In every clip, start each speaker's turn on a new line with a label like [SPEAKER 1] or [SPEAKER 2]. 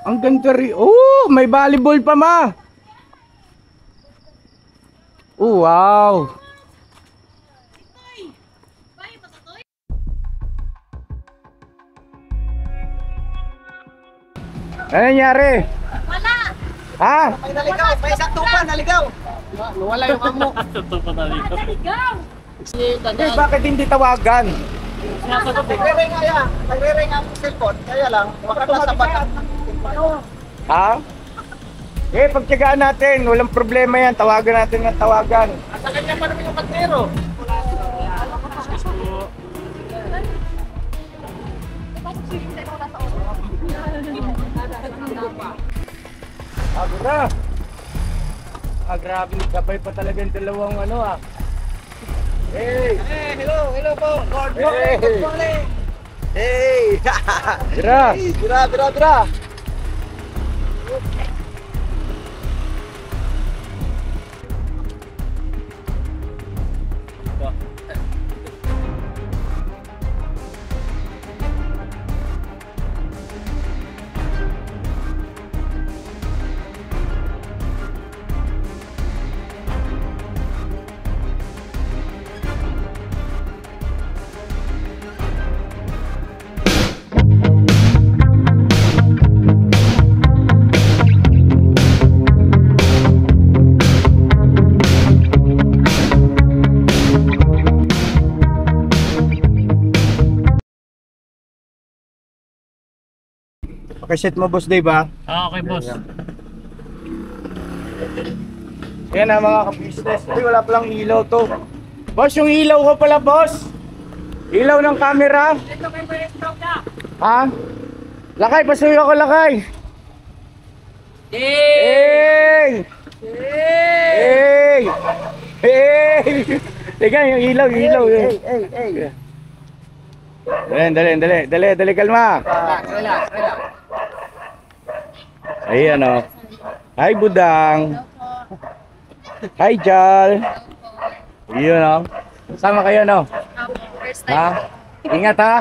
[SPEAKER 1] Ang ganda rin. Oh, may volleyball pa ma. Oh, wow. Ano nangyari?
[SPEAKER 2] Wala!
[SPEAKER 1] Ha?
[SPEAKER 3] May naligaw, may isang tupa naligaw. Wala yung amo.
[SPEAKER 4] Tupa na dito.
[SPEAKER 2] Naligaw!
[SPEAKER 1] Eh, bakit hindi tawagan?
[SPEAKER 3] Nagre-ring nga yan. Nagre-ring ang cellphone. Kaya lang, makakala sa bagat.
[SPEAKER 1] Ha? Eh, pagtyagaan natin. Walang problema yan. Tawagan natin ng tawagan.
[SPEAKER 3] Sa kanya pa naman yung patero.
[SPEAKER 1] Bago na. Grabe. Sabay pa talaga yung dalawang ano ah. Hey!
[SPEAKER 3] Hey, hello po. Good
[SPEAKER 1] Hey.
[SPEAKER 3] morning, good morning. Hey!
[SPEAKER 1] Tira!
[SPEAKER 3] Bira.
[SPEAKER 1] Pakiset mo, boss Dave ha?
[SPEAKER 4] Okay, boss.
[SPEAKER 1] Yan na mga ka-business. Uy, wala palang ilaw to. Boss, yung ilaw ko pala, boss. Ilaw ng camera. Ha? Lakay, pasuyo ako, lakay. Hey! Hey! Hey! Teka, yung ilaw.
[SPEAKER 3] Hey.
[SPEAKER 1] Dali, kalma.
[SPEAKER 3] Relax.
[SPEAKER 1] Ayan o. Hi, Budang. Hi, Jal. Yun o. Sama kayo, no?
[SPEAKER 2] First time.
[SPEAKER 1] Ha? Ingat, ha?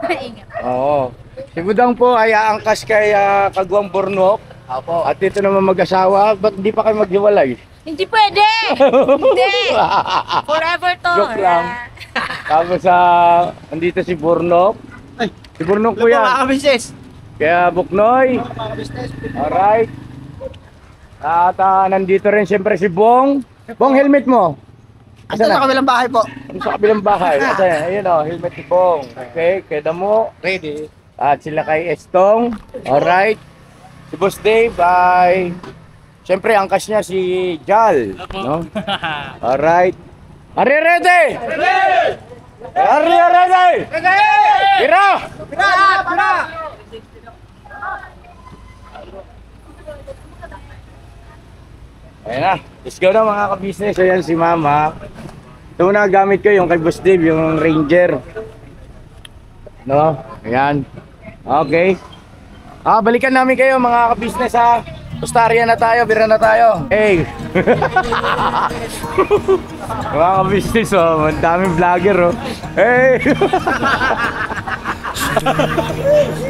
[SPEAKER 2] Ingat.
[SPEAKER 1] Oo. Si Budang po ay aangkas kay Kagwang Bornok.
[SPEAKER 3] Apo.
[SPEAKER 1] At dito naman mag-asawa. Ba't di pa kayo maghiwalay?
[SPEAKER 2] Hindi pwede! Hindi! Forever to!
[SPEAKER 1] Joke lang. Tapos andito si Bornok.
[SPEAKER 3] Ay,
[SPEAKER 1] Si Bornok po
[SPEAKER 3] Mga
[SPEAKER 1] yan.
[SPEAKER 3] ka-business.
[SPEAKER 1] Kaya Buknoy.
[SPEAKER 3] Mga ka-business.
[SPEAKER 1] Alright. At nandito rin siyempre si Bong. Bong, helmet mo.
[SPEAKER 3] Asa sa kabilang bahay po?
[SPEAKER 1] Ano sa kabilang bahay? Ayan o, helmet ni Bong. Okay, kay Damo.
[SPEAKER 3] Ready.
[SPEAKER 1] At sila kay Estong. Alright. Si Boss Dave ay... Siyempre, angkas niya si Jal. No? Alright. Are you ready? Are you ready? Tira!
[SPEAKER 3] Pira!
[SPEAKER 1] Ayan na. Let's go na mga ka-business. Ayan si Mama. Ito muna gamit ko yung kay Boss Dave, yung Ranger. No? Ayan. Okay. Balikan namin kayo mga ka-business ha. Postarya na tayo, bira na tayo. Hey! Mga ka-business oh, ang daming vlogger oh. Hey!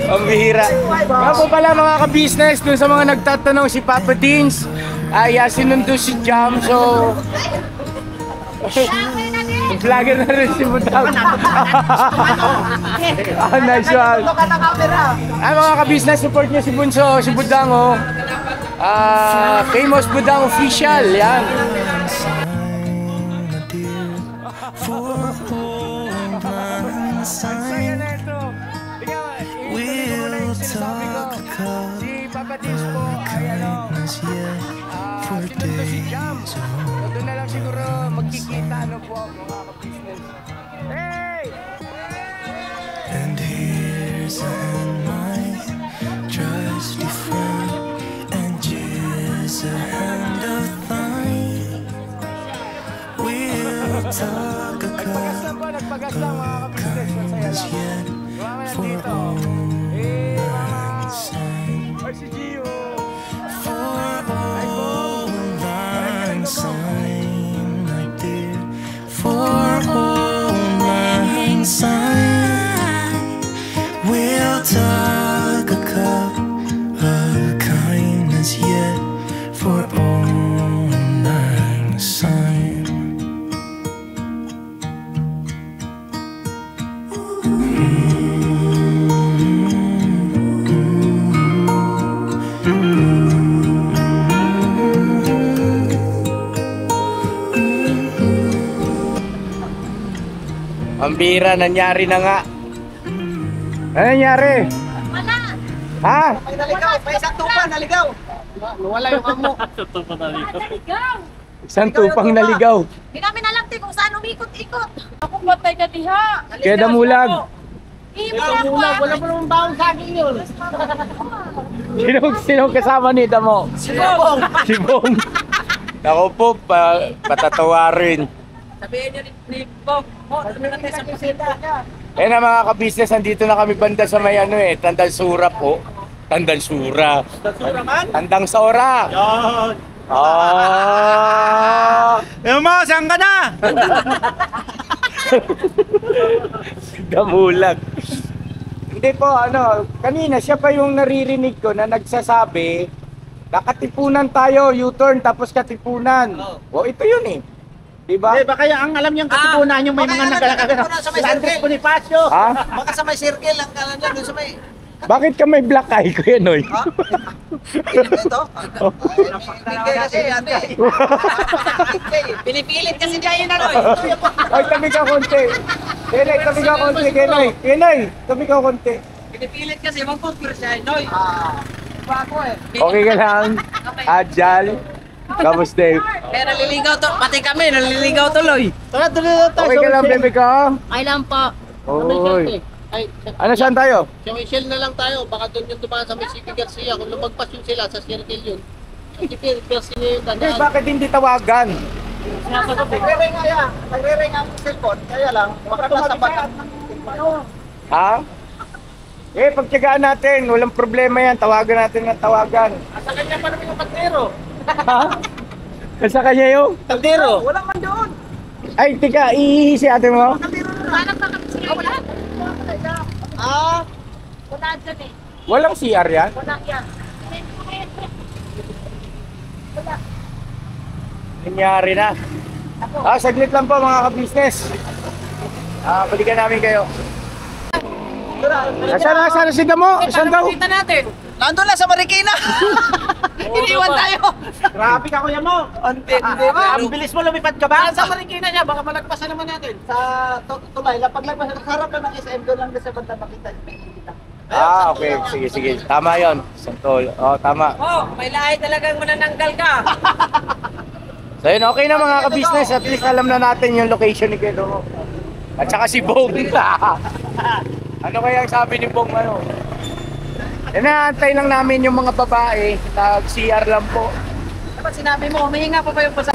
[SPEAKER 1] Ang bihira. Nga po pala mga ka-business, dun sa mga nagtatanong si Papa Dins, ay sinundo si Jam, so... Vlogger na rin si Budang. Nice one. Ay mga ka-business, support niyo si Bunso, si Budang oh. Famous Budang Official, yan. Si Papa Dins po ay sinundo si Jam. Doon na lang siguro magkikita ano po mga ka-business. Hey!
[SPEAKER 5] And here's a night, trusty friend, and just a hand of thine. We'll talk
[SPEAKER 1] Nagpagas lang po, nagpagas lang mga ka-business. Masaya lang. Mama nandito. Eh, Mama. Ay, si Gio.
[SPEAKER 5] for old lang syne, my dear, for old lang syne. We'll
[SPEAKER 1] Ang bira, nangyari na nga. Ano nangyari?
[SPEAKER 2] Wala.
[SPEAKER 1] Ha?
[SPEAKER 3] May naligaw, may isang tupa, naligaw. Wala yung amo.
[SPEAKER 2] Naligaw.
[SPEAKER 1] Isang tupang naligaw.
[SPEAKER 2] Hindi namin alam te kung saan umikot-ikot. Ako patay ka diha.
[SPEAKER 1] Kaya damulag.
[SPEAKER 3] Wala mo naman baon sa akin yun.
[SPEAKER 1] Sinong kasama ni Damo?
[SPEAKER 3] Si Bong.
[SPEAKER 1] Si Bong. Ako po, patatawarin.
[SPEAKER 3] Sabihin niyo ni Bong. Sabi natin sa bisita niya.
[SPEAKER 1] Eh na mga ka-business, andito na kami banda sa may ano Tandang Sura po. Tandang Sura. Tandang Sora.
[SPEAKER 3] Yan.
[SPEAKER 1] Ah!
[SPEAKER 3] Mo, saan ka na?
[SPEAKER 1] Damulag. Hindi po, kanina siya pa yung naririnig ko na nagsasabi, nakatipunan tayo, U-turn tapos katipunan. O ito yun Diba?
[SPEAKER 3] Eh, baka ang alam niyang katipunan yung may mga nagalakagano.
[SPEAKER 4] sa may
[SPEAKER 3] Si Andres
[SPEAKER 4] circle.
[SPEAKER 3] Bonifacio.
[SPEAKER 1] Ha?
[SPEAKER 4] Baka sa may circle ang kalan niya, doon sa may...
[SPEAKER 1] Bakit ka may black eye, Kuya Noy?
[SPEAKER 4] Ha? Ito? Hindi kasi, ate. Pinipilit kasi niya yun, ano eh.
[SPEAKER 1] Ay, tabi ka konti. Kenay, tabi ka konti, Kenay. Kenay, tabi ka konti.
[SPEAKER 4] Pinipilit kasi, mag-conquer siya, Noy. Bago eh.
[SPEAKER 1] Okay ka lang? Adjal? Kamusta?
[SPEAKER 4] Kaya naliligaw to, pati kami, naliligaw tuloy.
[SPEAKER 3] Tara, tuloy tayo.
[SPEAKER 1] Okay ka lang, bebe ka?
[SPEAKER 2] Ay lang po.
[SPEAKER 1] Oy.
[SPEAKER 3] Ay,
[SPEAKER 1] Ano, saan tayo?
[SPEAKER 3] sa Michelle na lang tayo. Baka doon yung tumaan sa Mississippi Garcia. Kung lumagpas yun sila sa circle yun. Kasi Garcia yung
[SPEAKER 1] Eh,
[SPEAKER 3] tandaan.
[SPEAKER 1] bakit hindi tawagan?
[SPEAKER 3] Nagre-ring nga yan. Nagre-ring ang cellphone. Kaya lang, makakas sa bagat.
[SPEAKER 1] Ha? Eh, pagtyagaan natin. Walang problema yan. Tawagan natin ng tawagan.
[SPEAKER 3] Sa kanya pa naman yung kaldero.
[SPEAKER 1] Ha? Sa kanya yung?
[SPEAKER 3] Kaldero? Wala man doon.
[SPEAKER 1] Ay, tika, iihi si ate mo?
[SPEAKER 2] Hanap na kami sa wala.
[SPEAKER 3] Ah,
[SPEAKER 2] Wala dyan eh.
[SPEAKER 1] Walang CR yan?
[SPEAKER 2] Wala yan. Wala.
[SPEAKER 1] Nangyari na. Saglit lang po mga ka-business. Balikan namin kayo. Nasaan na si Damo? Saan daw?
[SPEAKER 4] Kita natin. Nandun lang sa Marikina. Iniwan tayo.
[SPEAKER 3] grabe ka kuya mo.
[SPEAKER 4] Hindi.
[SPEAKER 3] Ang bilis mo lumipad ka ba?
[SPEAKER 4] Sa Marikina niya, baka malagpasan naman natin.
[SPEAKER 3] Sa tulay, pag lagpas sa harap na ng SM, doon lang sa banda makita.
[SPEAKER 1] Okay. Sige. Tama yon. Santol. Tama.
[SPEAKER 4] Oh, may lahi talagang manananggal ka.
[SPEAKER 1] So yun, okay na mga ka-business. At least alam na natin yung location ni Kedo. At saka si Bong. Ano kaya ang sabi ni Bong Inaantay lang namin yung mga babae. Nag-CR lang po.
[SPEAKER 4] Dapat sinabi mo, humihinga pa ba yung pasa?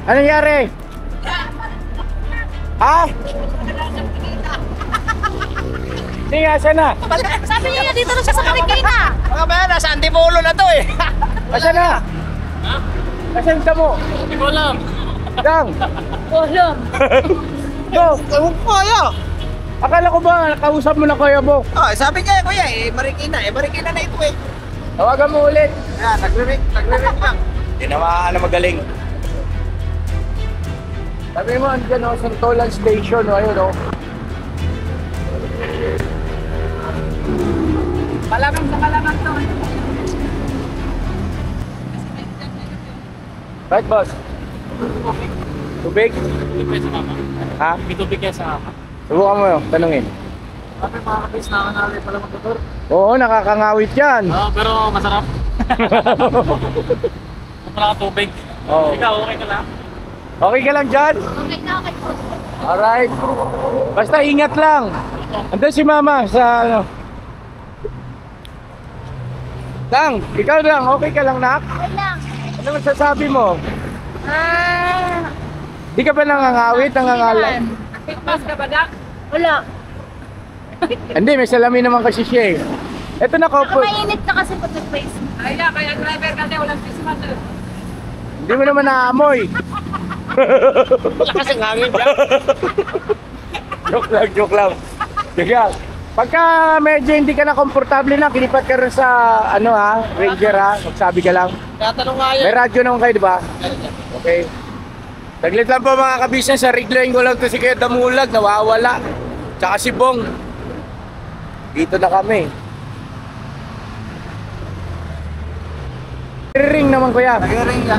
[SPEAKER 1] Ano nangyari? Ha? Hindi nga, saan na?
[SPEAKER 2] Sabi niya dito na siya sa Marikina.
[SPEAKER 4] Mga ba, nasa Antipolo na to eh.
[SPEAKER 1] Asan na? Asan ka mo?
[SPEAKER 4] Hindi ko alam.
[SPEAKER 1] Dang!
[SPEAKER 2] Bolom.
[SPEAKER 1] Go!
[SPEAKER 4] Ewan ko kaya.
[SPEAKER 1] Akala ko ba, nakausap mo na kuya mo?
[SPEAKER 4] Oh, sabi niya, kuya, Marikina. Marikina na ito eh.
[SPEAKER 1] Tawagan mo ulit.
[SPEAKER 4] Ayan, nagre-ring lang.
[SPEAKER 1] Tinamaan na magaling. Sabi mo, andyan Santolan Station, ayun
[SPEAKER 4] Malamang sa malamang to.
[SPEAKER 1] Right, boss? Tubig? Ha?
[SPEAKER 3] May tubig yan sa ama.
[SPEAKER 1] Subukan mo yun, tanungin.
[SPEAKER 3] Sabi mga kapis na namin pala magtutur.
[SPEAKER 1] Oo, nakakangawit yan.
[SPEAKER 3] Pero masarap. Wala ka tubig.
[SPEAKER 1] Oo.
[SPEAKER 3] Ikaw, okay ka lang?
[SPEAKER 1] Okay ka lang dyan?
[SPEAKER 2] Okay na, okay po.
[SPEAKER 1] Alright. Basta ingat lang. Andun si mama sa Dang, ikaw lang, okay ka lang nak?
[SPEAKER 2] Okay lang.
[SPEAKER 1] Ano masasabi mo? Di ka ba nangangawit, nangangalan?
[SPEAKER 4] Mas ka ba, Dak?
[SPEAKER 2] Wala.
[SPEAKER 1] Hindi, may salamin naman kasi siya eh. Ito na
[SPEAKER 2] Baka
[SPEAKER 1] ko.
[SPEAKER 2] mainit ka kasi pag nag-face.
[SPEAKER 4] Ay, kaya driver kasi walang Christmas.
[SPEAKER 1] Hindi mo naman naamoy.
[SPEAKER 3] Wala kasing hangin dyan.
[SPEAKER 1] Joke lang. Sige. Pagka medyo hindi ka na komportable na, kilipat ka rin sa ano ha, Ranger ha, magsabi ka lang.
[SPEAKER 3] Kaya tanong nga yan.
[SPEAKER 1] May radyo naman kayo, di ba? Okay. Saglit lang po mga kabisnes, sa rigloin ko lang to si Kuya Damulag, nawawala. Tsaka si Bong. Dito na kami. Ring naman kuya.
[SPEAKER 4] Nag-ring ka.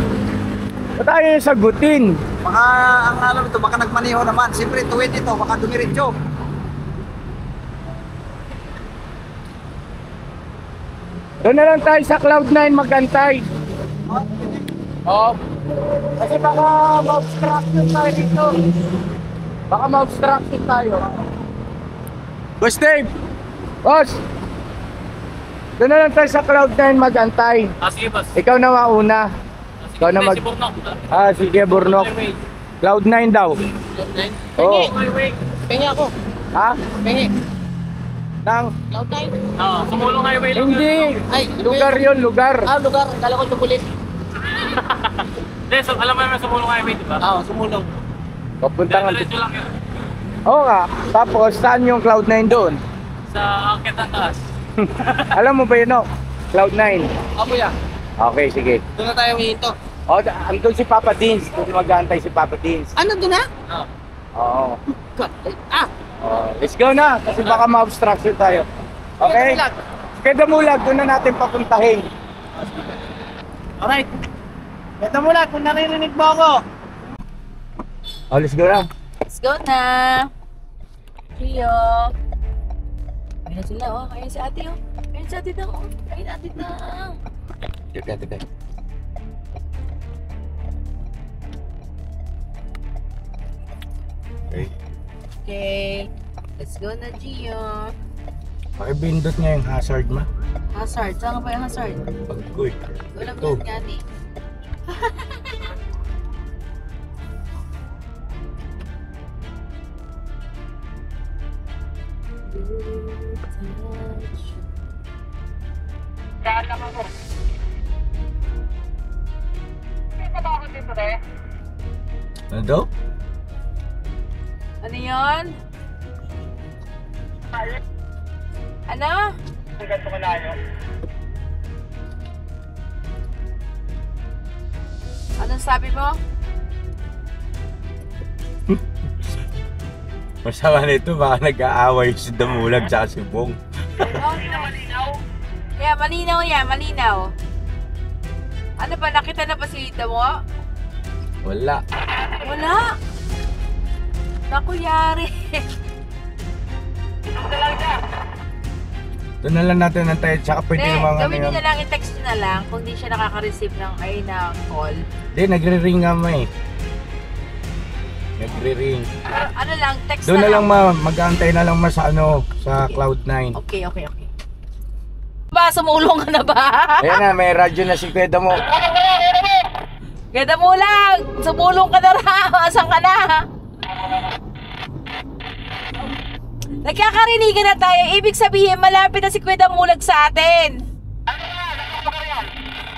[SPEAKER 1] Ba't tayo yung sagutin?
[SPEAKER 4] Baka, ang alam ito, baka nagmaniho naman. Siyempre, tuwid ito, baka dumiritso.
[SPEAKER 1] Doon na lang tayo sa Cloud9 magantay. Oo. Kasi baka ma-obstruction tayo dito. Baka ma-obstruction tayo. Boss Dave! Boss! Doon na lang tayo sa Cloud9 magantay.
[SPEAKER 3] Sige, boss.
[SPEAKER 1] Ikaw na mauna. Ikaw na mag... sige, Burnok. Cloud9 daw. Oo.
[SPEAKER 3] Pengi ako.
[SPEAKER 1] Ha?
[SPEAKER 3] Pengi.
[SPEAKER 1] Nang...
[SPEAKER 3] Cloud9? Oo, sumulong highway lang.
[SPEAKER 1] Hindi!
[SPEAKER 3] Ay,
[SPEAKER 1] Lugar yun, lugar.
[SPEAKER 3] Lugar. Kala ko tumulit.
[SPEAKER 6] Hindi, so, alam mo naman sa Mulong Highway, di ba?
[SPEAKER 3] Oo, sumulong.
[SPEAKER 1] Papunta nga.
[SPEAKER 6] Diretso lang yun.
[SPEAKER 1] Oo nga. Tapos, saan yung Cloud9 doon?
[SPEAKER 6] Sa angket ng taas.
[SPEAKER 1] Alam mo ba yun, no? Cloud9.
[SPEAKER 3] Ako yan.
[SPEAKER 1] Okay, sige.
[SPEAKER 3] Doon na tayo hinto.
[SPEAKER 1] O, andun si Papa Dins. Doon mag-aantay si Papa Dins.
[SPEAKER 3] Ano doon na?
[SPEAKER 1] Oo.
[SPEAKER 3] God. Ah!
[SPEAKER 1] Let's go na. Kasi baka ma-obstruction tayo. Okay? Kaya Damulag, doon na natin papuntahin.
[SPEAKER 3] Alright. Ito mula, kung naririnig mo ako.
[SPEAKER 1] Oh, let's go na.
[SPEAKER 2] Let's go na. Rio. Ayun na sila, oh. Ayun si ate, oh. Ayun si ate na, oh. Ayun ate na.
[SPEAKER 1] Teka. Okay.
[SPEAKER 2] Okay. Let's go na, Gio.
[SPEAKER 1] Pakibindot nga yung hazard ma.
[SPEAKER 2] Hazard. Saan ka ba yung hazard?
[SPEAKER 1] Pagkoy.
[SPEAKER 2] Walang
[SPEAKER 1] Ito.
[SPEAKER 2] yan gani.
[SPEAKER 1] Ano daw?
[SPEAKER 2] Ano yun? Ano? Anong sabi mo?
[SPEAKER 1] Masama nito, baka nag-aaway si Damulag tsaka si Bong.
[SPEAKER 2] Yeah, malinaw yan, malinaw. Ano ba, nakita na ba si Damo?
[SPEAKER 1] Wala.
[SPEAKER 2] Wala. Naku, yari.
[SPEAKER 1] Doon na lang natin nantay, tsaka pwede
[SPEAKER 2] Hindi,
[SPEAKER 1] naman
[SPEAKER 2] gawin nyo na lang, i-text nyo na lang kung di siya nakaka-receive ng na call.
[SPEAKER 1] Hindi, nagre-ring nga ma eh. Nagre-ring.
[SPEAKER 2] Ano lang, text
[SPEAKER 1] Doon
[SPEAKER 2] na
[SPEAKER 1] na lang ma, mag-aantay na lang ma sa ano, sa Cloud9.
[SPEAKER 2] Okay. Ba, sumulong ka na ba?
[SPEAKER 1] Ayan na, may radyo na si Kuya Damo.
[SPEAKER 2] Ganda mo lang! Sumulong ka na raw! Asan ka na? Nagkakarinigan na tayo. Ibig sabihin, malapit na si Kuya Damulag sa atin.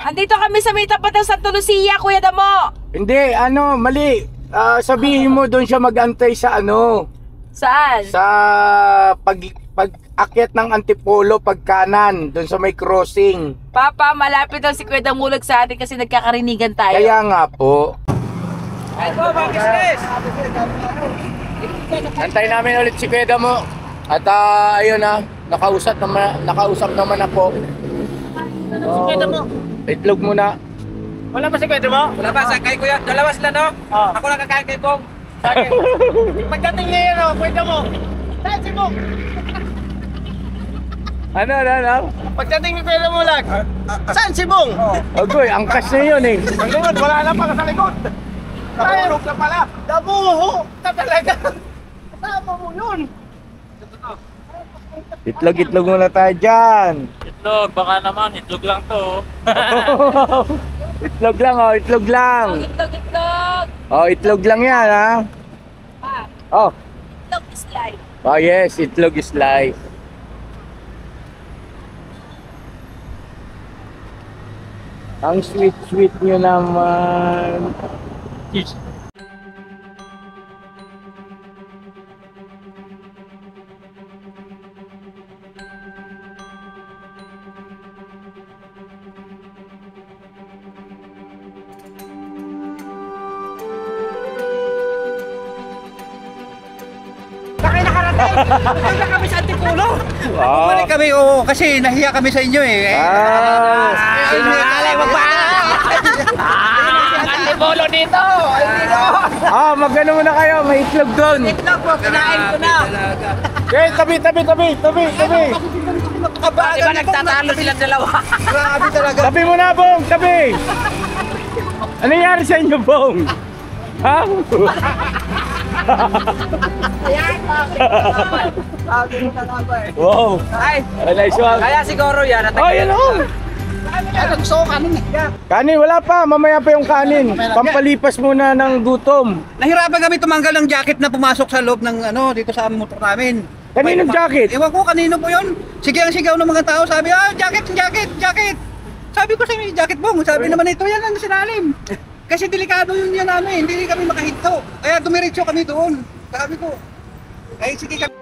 [SPEAKER 2] Andito kami sa may tapat ng Santa Lucia, Kuya Damo.
[SPEAKER 1] Hindi, ano, mali. Sabihin mo doon siya mag-antay sa ano,
[SPEAKER 2] Saan?
[SPEAKER 1] sa pag-akyat ng Antipolo, pagkanan, doon sa may crossing.
[SPEAKER 2] Papa, malapit na si Kuya Damulag sa atin kasi nagkakarinigan tayo.
[SPEAKER 1] Kaya nga po.
[SPEAKER 4] Ay po, mga business!
[SPEAKER 1] Antay namin ulit si Kuya Damo. At ayun na, nakausap naman ako.
[SPEAKER 3] Kuya Damo.
[SPEAKER 1] Itlog muna.
[SPEAKER 3] Wala ba si Kuya Damo?
[SPEAKER 4] Wala ba, sakay ko yan? Dalawa sila, no? Ako lang kakain kay Bong.
[SPEAKER 3] Pagdating niya yan, Kuya Damo. Saan si Bong?
[SPEAKER 1] Ano?
[SPEAKER 3] Pagdating ni Kuya Damo lang. Saan si Bong?
[SPEAKER 1] Agoy, angkas na yun eh.
[SPEAKER 3] Sa likod, wala na pa sa likod. Nahulog na pala. Dabuho na talaga. Kasama mo yun.
[SPEAKER 1] Itlog muna tayo dyan.
[SPEAKER 6] Itlog, baka naman, itlog lang to.
[SPEAKER 1] Itlog lang oh, itlog lang.
[SPEAKER 2] Itlog!
[SPEAKER 1] Oh, itlog lang yan ha.
[SPEAKER 2] Ah,
[SPEAKER 1] Oh,
[SPEAKER 2] itlog is life.
[SPEAKER 1] oh yes, itlog is life. Ang sweet nyo naman.
[SPEAKER 4] Punta kami sa Antipolo.
[SPEAKER 1] Ah.
[SPEAKER 4] Bumalik kami, oo, kasi nahiya kami sa inyo eh.
[SPEAKER 1] Ah.
[SPEAKER 4] Alay,
[SPEAKER 3] Antipolo dito!
[SPEAKER 1] Ah, magano muna kayo, may itlog doon.
[SPEAKER 4] Itlog po, kinain ko na.
[SPEAKER 1] Okay, tabi.
[SPEAKER 4] Di ba nagtatalo silang dalawa? Grabe talaga.
[SPEAKER 1] Tabi mo na, Bong, tabi. Ano nangyari sa inyo, Bong? Ha? Wow.
[SPEAKER 4] Ay,
[SPEAKER 1] Nice one.
[SPEAKER 4] kaya siguro yan.
[SPEAKER 1] Oh, yan o.
[SPEAKER 3] Ano gusto ko kanin eh.
[SPEAKER 1] Kanin, wala pa. Mamaya pa yung kanin. Pampalipas muna ng gutom.
[SPEAKER 4] Nahirapan kami tumanggal ng jacket na pumasok sa loob ng ano dito sa motor namin.
[SPEAKER 1] Kaninong jacket?
[SPEAKER 4] Ewan ko kanino po yun. Sige ang sigaw ng mga tao, sabi, jacket. Sabi ko sa inyo, jacket Bong. Sabi naman ito, yan ang sinalim. Kasi delikado yun yan namin, hindi kami makahinto. Kaya dumiretso kami doon. Sabi ko, ay sige kami.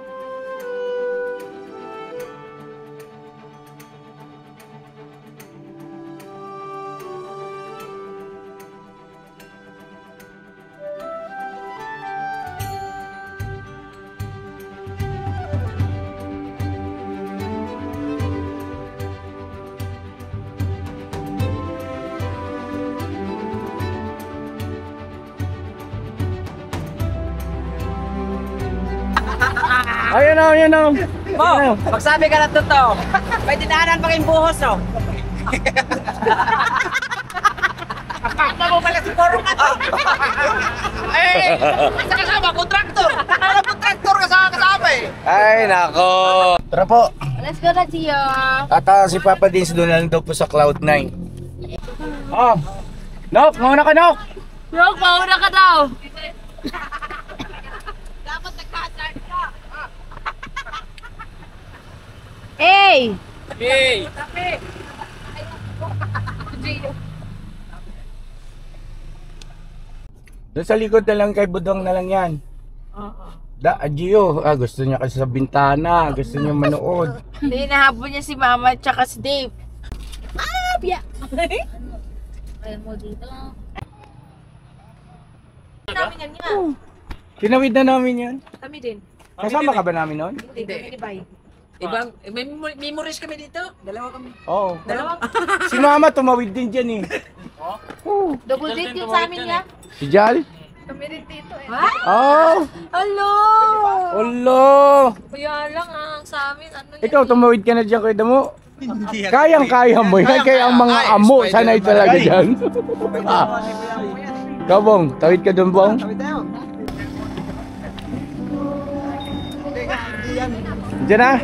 [SPEAKER 1] Ayan o.
[SPEAKER 4] Mo, magsabi ka na totoo. May dinaanan pa kayong buhos, no? Akala mo pala si Poro ka to. Sa kasama, kontraktor. Ano kontraktor ka sa kasama eh?
[SPEAKER 1] Ay, nako. Tara po.
[SPEAKER 2] Let's go na, Gio.
[SPEAKER 1] At si Papa Dins doon na lang daw po sa Cloud9. Oh. Nok, mauna ka, Nok.
[SPEAKER 2] Yok, mauna ka daw. Hey!
[SPEAKER 6] Hey!
[SPEAKER 1] Doon sa likod na lang kay Budong na lang yan. Gio, gusto niya kasi sa bintana, gusto niya manood.
[SPEAKER 2] Hindi, nahabol niya si Mama at saka si Dave. Pia! Ayaw mo dito. Namin yan nga.
[SPEAKER 1] Tinawid na namin yan.
[SPEAKER 2] Kami din.
[SPEAKER 1] Kasama ka ba namin noon?
[SPEAKER 2] Hindi, kami ni Bay.
[SPEAKER 7] Ibang, may memories kami dito. Dalawa kami.
[SPEAKER 1] Oo.
[SPEAKER 2] Dalawang.
[SPEAKER 1] Si Mama tumawid din dyan eh.
[SPEAKER 2] Double date yun sa amin niya.
[SPEAKER 1] Si Jal?
[SPEAKER 2] Kami rin dito eh.
[SPEAKER 1] Oh!
[SPEAKER 2] Hello!
[SPEAKER 1] Olo!
[SPEAKER 2] Kaya lang sa amin, ano yun?
[SPEAKER 1] Ikaw tumawid ka na dyan kay Damo. Kayang-kaya mo yan. Kaya ang mga amo, sanay talaga dyan. Ikaw, Bong, tawid ka doon, Bong. Diyan na.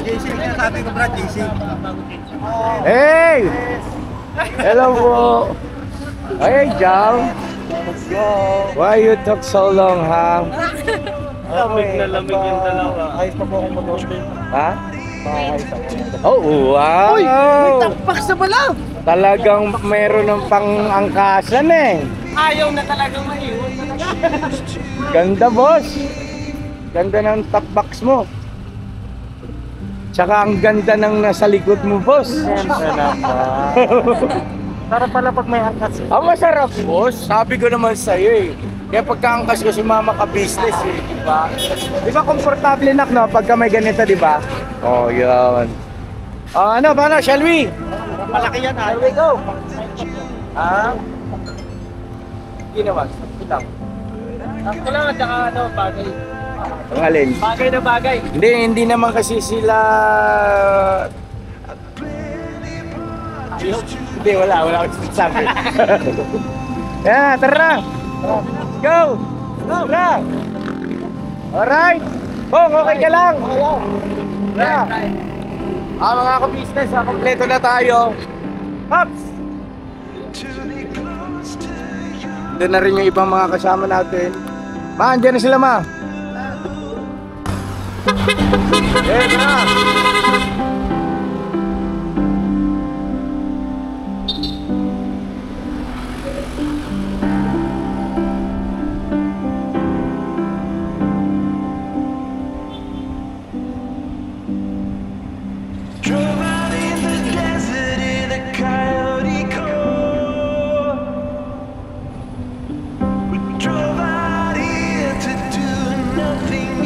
[SPEAKER 4] JC, sabi ko brad, JC.
[SPEAKER 1] Hey! Hello po. Hey, Jal. Why you talk so long, ha?
[SPEAKER 6] Lamig na lamig yung dalawa.
[SPEAKER 4] Ayos pa po akong mag-order.
[SPEAKER 1] Ha? Oh, wow! Uy!
[SPEAKER 4] Tampak sa bala!
[SPEAKER 1] Talagang meron ng pang-angkasan eh.
[SPEAKER 4] Ayaw na talagang maiwan.
[SPEAKER 1] Ganda, boss. Ganda ng top box mo. Tsaka ang ganda ng nasa likod mo, boss.
[SPEAKER 6] Siyempre naman. Para pala pag may angkas.
[SPEAKER 1] Ang masarap, boss. Sabi ko naman sa'yo eh. Kaya pagkaangkas ko si Mama ka-business eh, di ba? Di ba komportable na no? Pagka may ganito, di ba? Oh, yun. Ano, paano? Shall we?
[SPEAKER 4] Malaki yan ha.
[SPEAKER 1] Shall we go? Ha? Hindi naman. Ito.
[SPEAKER 6] Ako lang at saka ano, bagay.
[SPEAKER 1] Ang alin?
[SPEAKER 6] Bagay na bagay.
[SPEAKER 1] Hindi naman kasi sila... Hindi, wala akong sabi. Yan, tara! Let's go! Tara! Alright! Bong, okay ka lang? Tara! Mga ka-business, kompleto na tayo. Pops! Doon na rin yung ibang mga kasama natin. Ma, andyan na sila, Ma. Tara!
[SPEAKER 5] Drove out in the desert in a coyote coat. We drove out here to do nothing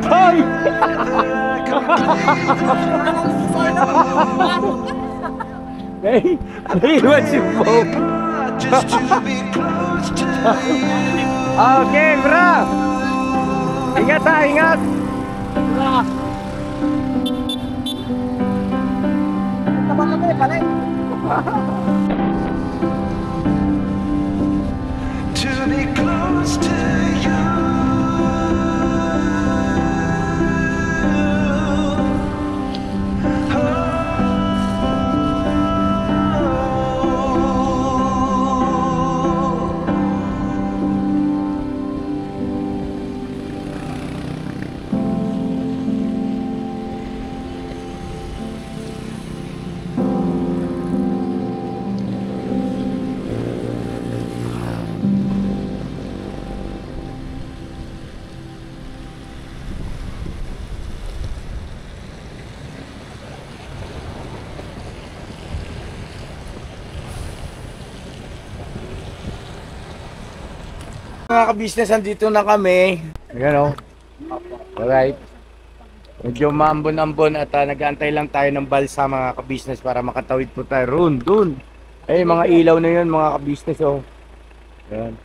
[SPEAKER 1] Hoy! Hey, naiwan si Bob.
[SPEAKER 5] just to be close to you.
[SPEAKER 1] Okay, bro. Ingat ha, ingat.
[SPEAKER 5] To be close to you.
[SPEAKER 1] Mga ka-business, andito na kami. Ayan o. Alright. Medyo maambon-ambon at nag-aantay lang tayo ng balsa mga ka-business para makatawid po tayo. Roon, dun. Ay, mga ilaw na yun mga ka-business o. Ayan.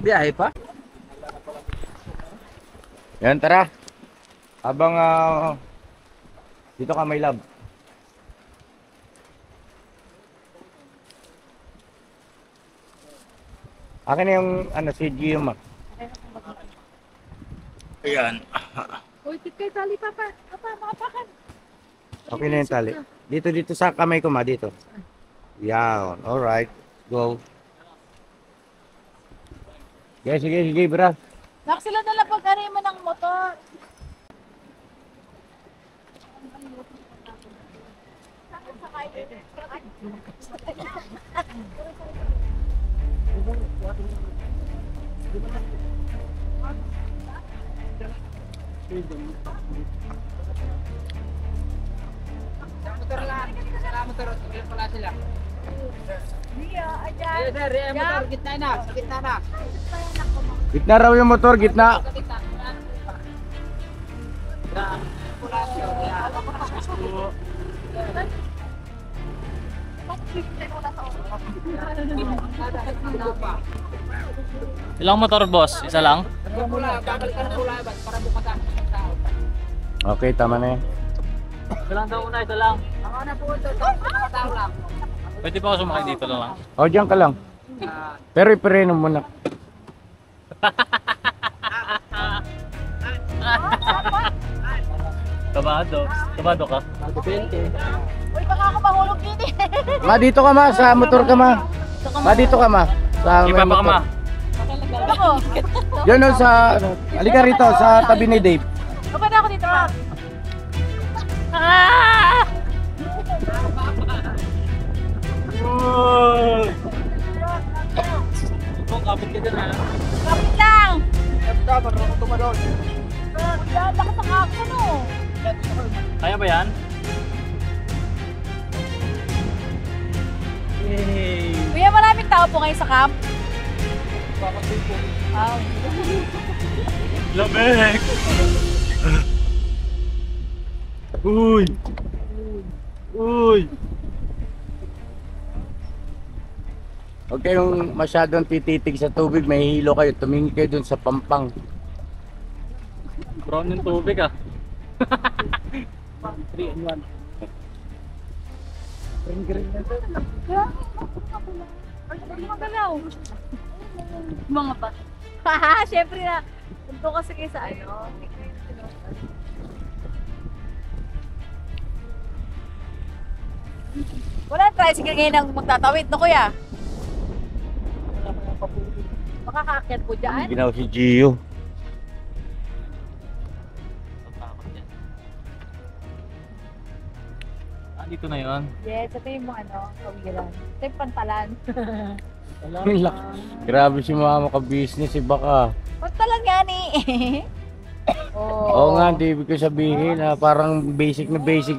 [SPEAKER 7] Biyahe pa?
[SPEAKER 1] Ayan, tara. Habang dito ka, my love. Akin na yung si Gio ma. Ayan.
[SPEAKER 2] Uy, kay tali, Papa. Papa, makapakan.
[SPEAKER 1] Okay na yung tali. Dito sa kamay ko ma, dito. Yan. Alright. Go. Sige, bra.
[SPEAKER 2] Nak, sila na lang pagkari mo ng motor.
[SPEAKER 7] Motor lang. Sila motor. Sila pala sila.
[SPEAKER 2] Ria, ayan.
[SPEAKER 7] Ayo sir, Ria motor. Gitna na. Sa gitna na.
[SPEAKER 1] Gitna raw yung motor, gitna.
[SPEAKER 6] Ilang motor, boss? Isa lang?
[SPEAKER 7] Pula, babalik ka na pula. Para bukas ang tao.
[SPEAKER 1] Okay, tama na yan.
[SPEAKER 6] Isa lang daw una, isa lang.
[SPEAKER 7] Ako na po ito. Tao lang.
[SPEAKER 6] Pwede pa ako sumakay dito lang.
[SPEAKER 1] O, diyan ka lang. Pero ipereno muna.
[SPEAKER 6] Kabado ka?
[SPEAKER 2] Uy, baka ako mahulog din eh.
[SPEAKER 1] Ma, dito ka ma, sa motor ka ma. Ma, dito ka ma. Sa
[SPEAKER 6] Iba
[SPEAKER 1] may
[SPEAKER 6] pa ka ma.
[SPEAKER 1] motor.
[SPEAKER 2] Ako.
[SPEAKER 1] Diyan o sa, halika rito, sa tabi ni Dave.
[SPEAKER 2] Okay na ako dito, Ma. Ah!
[SPEAKER 6] Kapit ka dyan ha.
[SPEAKER 2] Kapit lang! Yan, lakas ang ako, no?
[SPEAKER 6] Kaya ba yan? Yay!
[SPEAKER 2] Kuya, maraming tao po ngayon sa camp? Wow.
[SPEAKER 6] Lamig! Uy! Uy!
[SPEAKER 1] Huwag kayong masyadong tititig sa tubig, may hilo kayo. Tumingin kayo dun sa pampang.
[SPEAKER 6] Brown yung tubig ah. 3 in 1.
[SPEAKER 2] Magalaw. Mga ba? Haha, syempre na. Punto kasi kayo sa ano. Wala tricycle ngayon ang magtatawid, no kuya? Makakaakyat po dyan?
[SPEAKER 1] Ginaw si Gio.
[SPEAKER 6] Dito na yun.
[SPEAKER 2] Yes, ito yung mga ano, kawiran. Ito yung pantalan.
[SPEAKER 1] Grabe si mama ka-business, iba ka.
[SPEAKER 2] Pantalan nga ni.
[SPEAKER 1] Oo nga, di ibig ko sabihin parang basic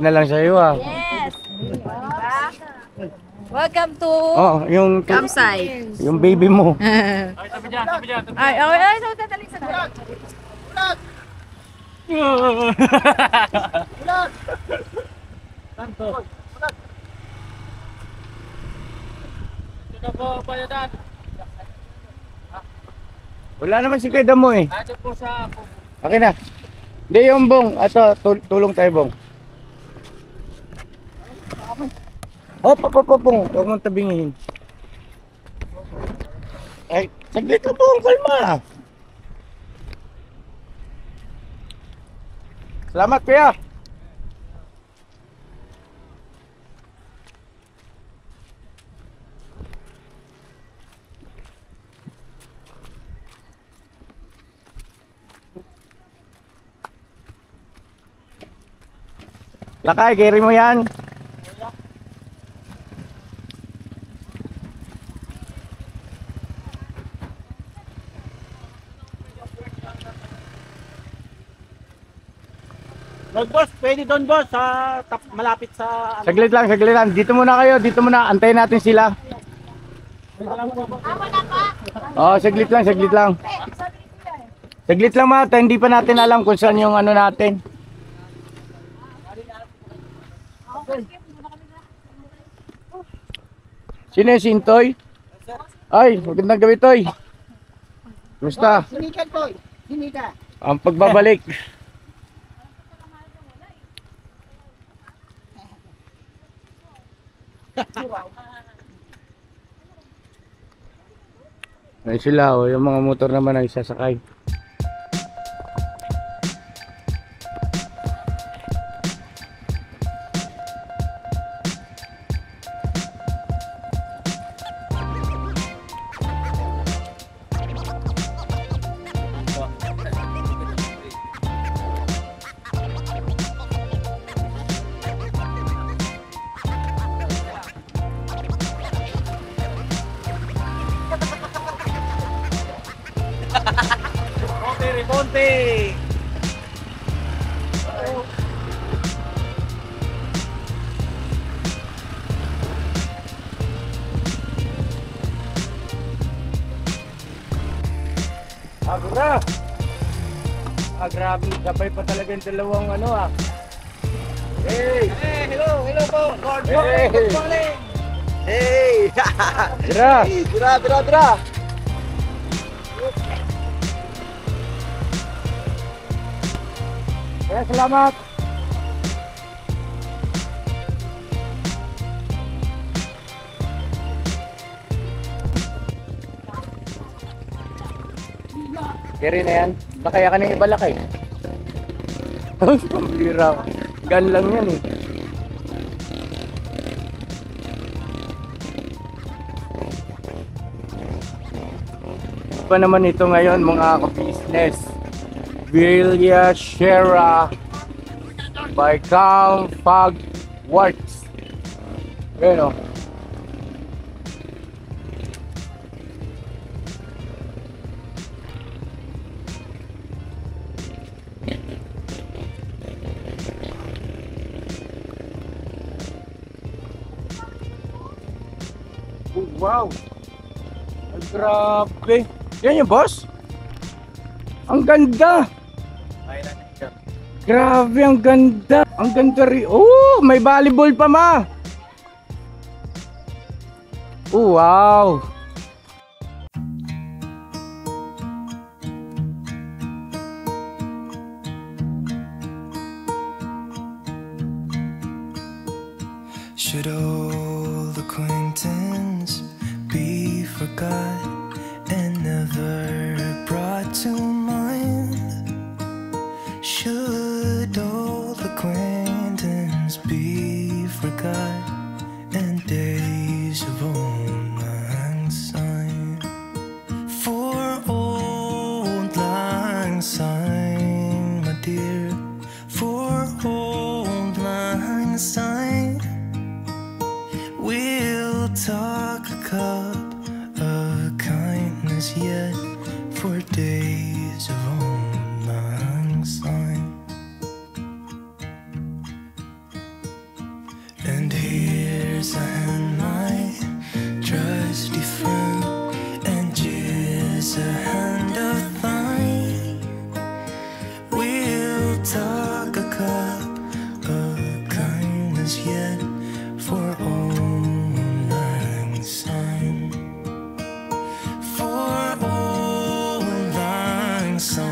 [SPEAKER 1] na lang sa'yo ah.
[SPEAKER 2] Yes. Diba? Welcome to
[SPEAKER 1] Oh, yung
[SPEAKER 2] campsite.
[SPEAKER 1] yung baby mo.
[SPEAKER 6] Ay, tabi dyan, tabi dyan.
[SPEAKER 2] Ay, so dali sa
[SPEAKER 6] Ito po, payadan.
[SPEAKER 1] Wala naman si Kuya mo eh.
[SPEAKER 6] Ito po sa...
[SPEAKER 1] Okay na. Hindi yung bong. Ato, tulong tayo bong. Hop. Huwag mong tabingin. Ay, saglit ka bong. Kalma. Salamat kuya. Lakay, carry mo yan.
[SPEAKER 3] Boss, pwede doon boss, sa malapit sa...
[SPEAKER 1] Saglit lang. Dito muna kayo, Antayin natin sila. Oh, saglit lang. Saglit lang mata, hindi pa natin alam kung saan yung ano natin. Sino yung Sintoy? Ay, magandang gabi Toy. Kumusta?
[SPEAKER 3] Sinikan po, sinika.
[SPEAKER 1] Ang pagbabalik. Ay sila, yung mga motor naman ay sasakay.
[SPEAKER 3] Ponte!
[SPEAKER 1] Agura! Grabe, sabay pa talaga yung dalawang ano ah. Hey!
[SPEAKER 3] Hello po! Good
[SPEAKER 1] Hey!
[SPEAKER 3] morning!
[SPEAKER 1] Hey! Dira!
[SPEAKER 3] Dira!
[SPEAKER 1] Kaya salamat! Kaya na yan. Nakaya ka ng iba lakay. Pambira. Gan lang yan eh. Pa naman ito ngayon mga ka-business. Villa Sierra by Cam Fog Works. Ayan o. Oh, wow! Ay, grabe! Yan yung boss? Ang ganda! Grabe, ang ganda! Ang ganda rin! Oh! May volleyball pa ma! Oh, wow!
[SPEAKER 5] Should old acquaintance be forgot and never brought to mind? Should old acquaintance be forgot and days of old lang syne? For old lang syne, my dear, for old lang syne, we'll talk a cup of kindness yet for days of old lang syne. And here's a hand, my so